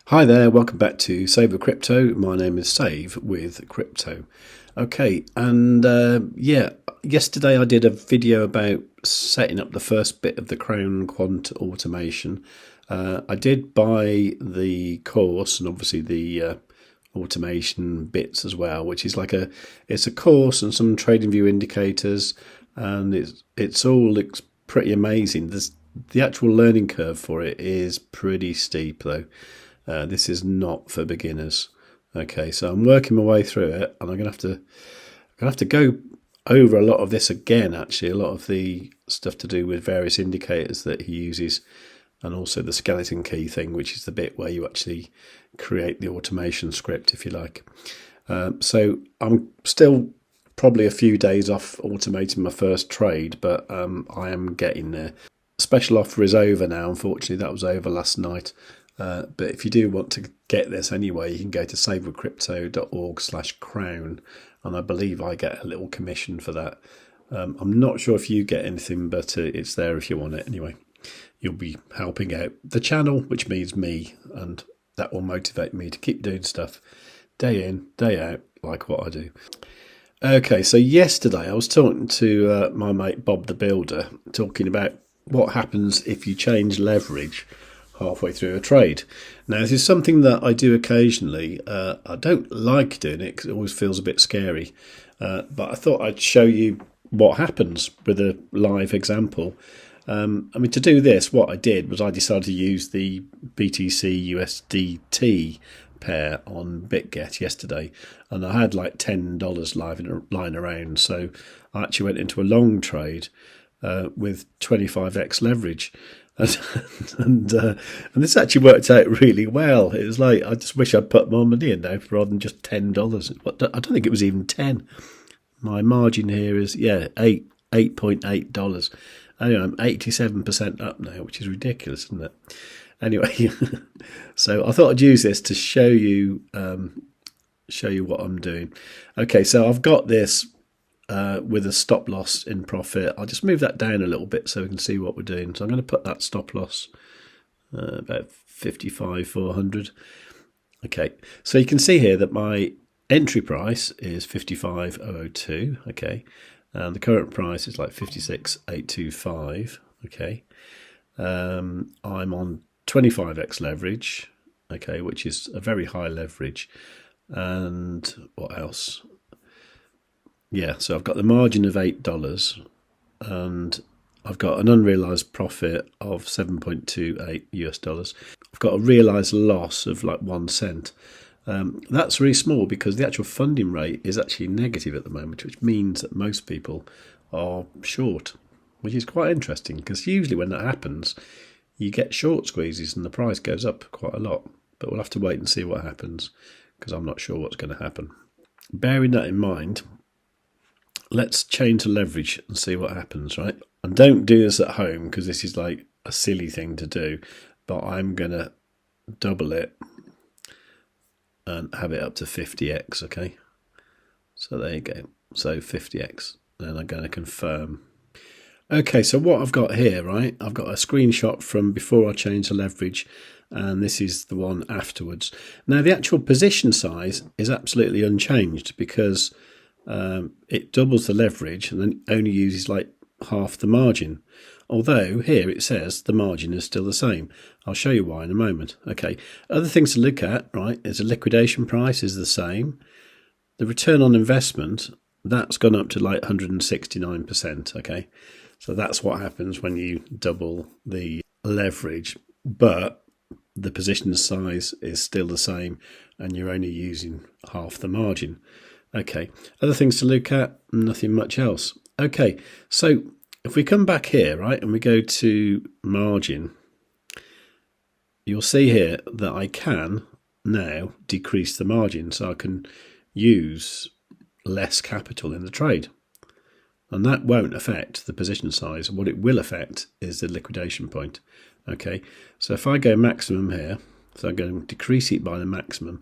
Hi there, welcome back to Save with Crypto. My name is Save with Crypto. Okay, and yesterday I did a video about setting up the first bit of the Crown Quant automation. I did buy the course and obviously the automation bits as well, which is it's a course and some trading view indicators, and it's all pretty amazing. The actual learning curve for it is pretty steep though. This is not for beginners. Okay, so I'm working my way through it, and I'm gonna have to go over a lot of this again. Actually, a lot of the stuff to do with various indicators that he uses, and also the skeleton key thing, which is the bit where you actually create the automation script, if you like. So I'm still probably a few days off automating my first trade, but I am getting there. Special offer is over now. Unfortunately, that was over last night. But if you do want to get this anyway, you can go to savewithcrypto.org/crown, and I believe I get a little commission for that. I'm not sure if you get anything, but it's there if you want it anyway. You'll be helping out the channel, which means me, and that will motivate me to keep doing stuff day in, day out, like what I do. Okay, so yesterday I was talking to my mate Bob the Builder, talking about what happens if you change leverage halfway through a trade. Now, this is something that I do occasionally. I don't like doing it because it always feels a bit scary, but I thought I'd show you what happens with a live example. To do this, what I did was I decided to use the BTC USDT pair on Bitget yesterday, and I had like $10 lying around, so I actually went into a long trade with 25x leverage. And this actually worked out really well. It was like, I just wish I'd put more money in now rather than just $10. I don't think it was even 10. My margin here is $8.8. Anyway, I'm 87% up now, which is ridiculous, isn't it? Anyway, so I thought I'd use this to show you what I'm doing. Okay, so I've got this with a stop loss in profit. I'll just move that down a little bit so we can see what we're doing. So I'm going to put that stop loss about 55,400. Okay, so you can see here that my entry price is 55,002. Okay, and the current price is like 56,825. Okay, I'm on 25x leverage. Okay, which is a very high leverage. And what else? Yeah, so I've got the margin of $8, and I've got an unrealized profit of $7.28 US. I've got a realized loss of like 1 cent. That's really small because the actual funding rate is actually negative at the moment, which means that most people are short, which is quite interesting because usually when that happens, you get short squeezes and the price goes up quite a lot. But we'll have to wait and see what happens because I'm not sure what's going to happen. Bearing that in mind, let's change the leverage and see what happens, right? And don't do this at home because this is like a silly thing to do, but I'm going to double it and have it up to 50x, okay? So there you go. So 50x. Then I'm going to confirm. Okay, so what I've got here, right? I've got a screenshot from before I changed the leverage, and this is the one afterwards. Now, the actual position size is absolutely unchanged because it doubles the leverage and then only uses like half the margin. Although here it says the margin is still the same. I'll show you why in a moment. Okay, other things to look at, right, is the liquidation price is the same. The return on investment, that's gone up to like 169%, okay? So that's what happens when you double the leverage, but the position size is still the same and you're only using half the margin. Okay, other things to look at, nothing much else. Okay, so if we come back here, right, and we go to margin, you'll see here that I can now decrease the margin so I can use less capital in the trade. And that won't affect the position size. What it will affect is the liquidation point. Okay, so if I go maximum here, so I'm going to decrease it by the maximum.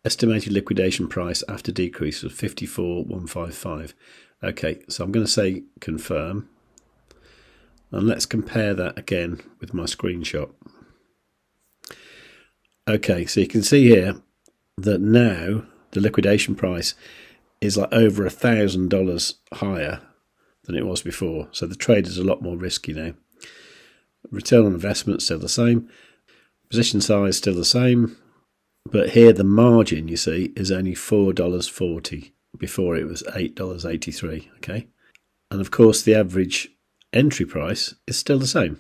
Estimated liquidation price after decrease of 54,155. Okay, so I'm going to say confirm. And let's compare that again with my screenshot. Okay, so you can see here that now the liquidation price is like over $1,000 higher than it was before. So the trade is a lot more risky now. Return on investment still the same. Position size still the same. But here the margin, you see, is only $4.40. Before it was $8.83. Okay. And of course the average entry price is still the same.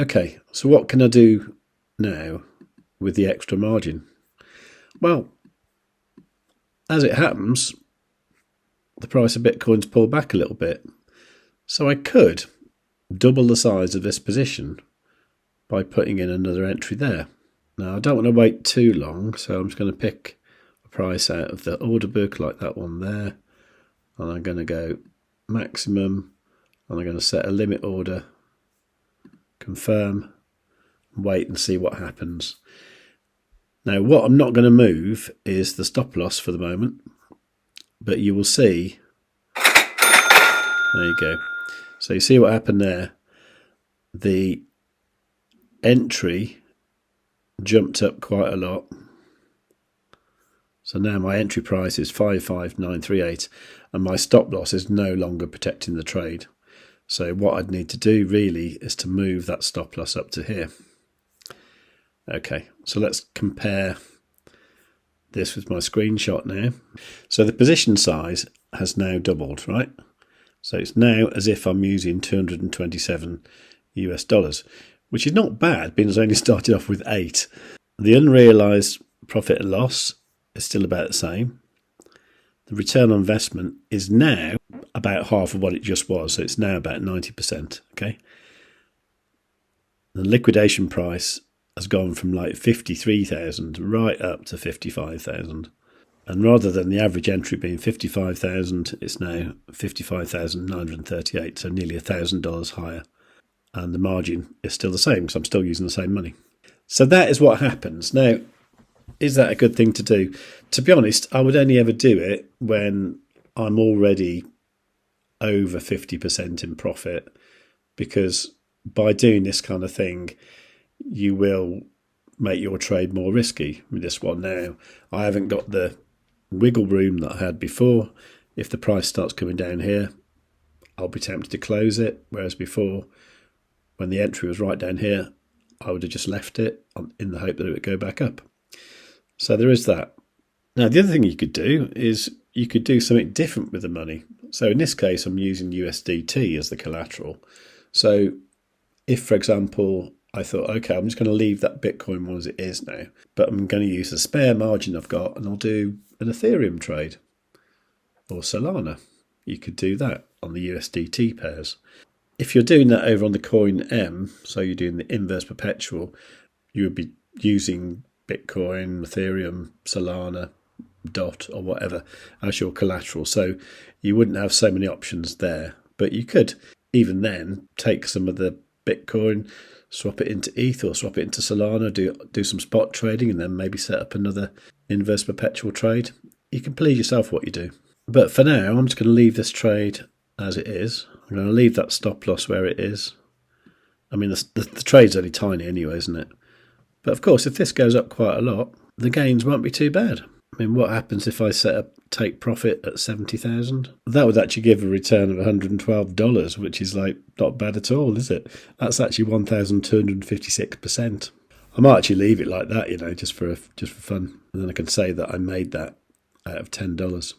Okay, so what can I do now with the extra margin? Well, as it happens, the price of Bitcoin's pulled back a little bit. So I could double the size of this position by putting in another entry there. Now, I don't want to wait too long, so I'm just going to pick a price out of the order book like that one there. And I'm going to go maximum, and I'm going to set a limit order, confirm, wait and see what happens. Now, what I'm not going to move is the stop loss for the moment, but you will see, there you go. So you see what happened there. The entry jumped up quite a lot. So now my entry price is 55938 and my stop loss is no longer protecting the trade. So what I'd need to do really is to move that stop loss up to here. Okay, so let's compare this with my screenshot now. So the position size has now doubled, right? So it's now as if I'm using 227 US dollars, which is not bad, being as I only started off with 8. The unrealized profit and loss is still about the same. The return on investment is now about half of what it just was, so it's now about 90%. Okay. The liquidation price has gone from like 53,000 right up to 55,000. And rather than the average entry being 55,000, it's now 55,938, so nearly $1,000 higher. And the margin is still the same, because I'm still using the same money. So that is what happens. Now, is that a good thing to do? To be honest, I would only ever do it when I'm already over 50% in profit, because by doing this kind of thing, you will make your trade more risky. With this one now, I haven't got the wiggle room that I had before. If the price starts coming down here, I'll be tempted to close it, whereas before, when the entry was right down here, I would have just left it in the hope that it would go back up. So there is that. Now, the other thing you could do is you could do something different with the money. So in this case, I'm using USDT as the collateral. So if, for example, I thought, okay, I'm just going to leave that Bitcoin one as it is now, but I'm going to use the spare margin I've got and I'll do an Ethereum trade or Solana. You could do that on the USDT pairs. If you're doing that over on the coin M, so you're doing the inverse perpetual, you would be using Bitcoin, Ethereum, Solana, DOT or whatever as your collateral. So you wouldn't have so many options there. But you could even then take some of the Bitcoin, swap it into ETH or swap it into Solana, do some spot trading and then maybe set up another inverse perpetual trade. You can please yourself what you do. But for now, I'm just going to leave this trade as it is. I'm going to leave that stop loss where it is. I mean, the trade's only tiny anyway, isn't it? But of course, if this goes up quite a lot, the gains won't be too bad. I mean, what happens if I set up take profit at 70,000? That would actually give a return of $112, which is like not bad at all, is it? That's actually 1,256%. I might actually leave it like that, just for fun, and then I can say that I made that out of $10.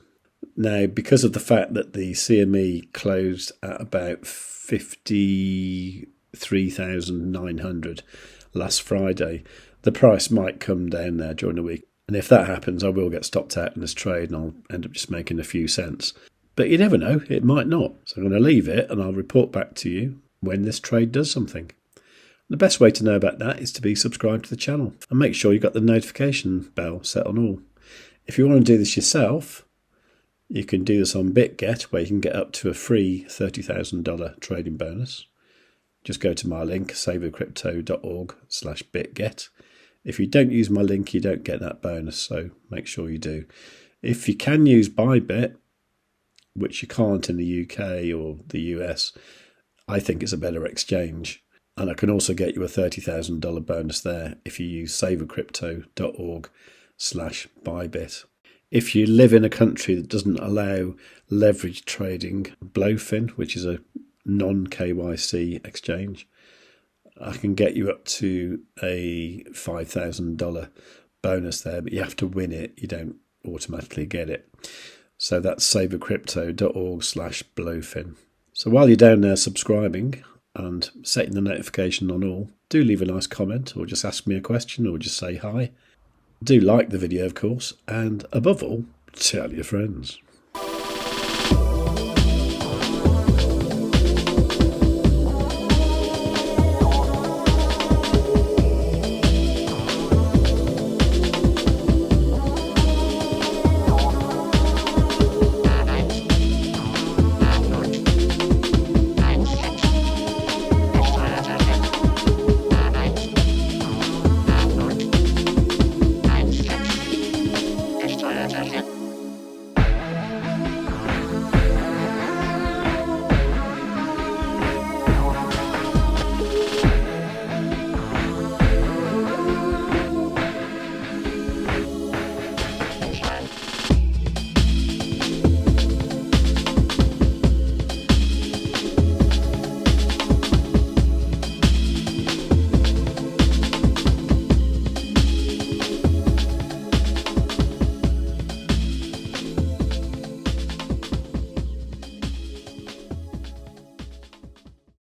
Now, because of the fact that the CME closed at about 53,900 last Friday, the price might come down there during the week. And if that happens, I will get stopped out in this trade and I'll end up just making a few cents. But you never know, it might not. So I'm going to leave it and I'll report back to you when this trade does something. The best way to know about that is to be subscribed to the channel and make sure you've got the notification bell set on all. If you want to do this yourself, you can do this on Bitget, where you can get up to a free $30,000 trading bonus. Just go to my link, savewith.crypto.org/Bitget. If you don't use my link, you don't get that bonus, so make sure you do. If you can use ByBit, which you can't in the UK or the US, I think it's a better exchange. And I can also get you a $30,000 bonus there if you use savewith.crypto.org/ByBit. If you live in a country that doesn't allow leverage trading, Blofin, which is a non-KYC exchange, I can get you up to a $5,000 bonus there, but you have to win it. You don't automatically get it. So that's savewithcrypto.org/Blofin. So while you're down there subscribing and setting the notification on all, do leave a nice comment or just ask me a question or just say hi. Do like the video, of course, and above all, tell your friends.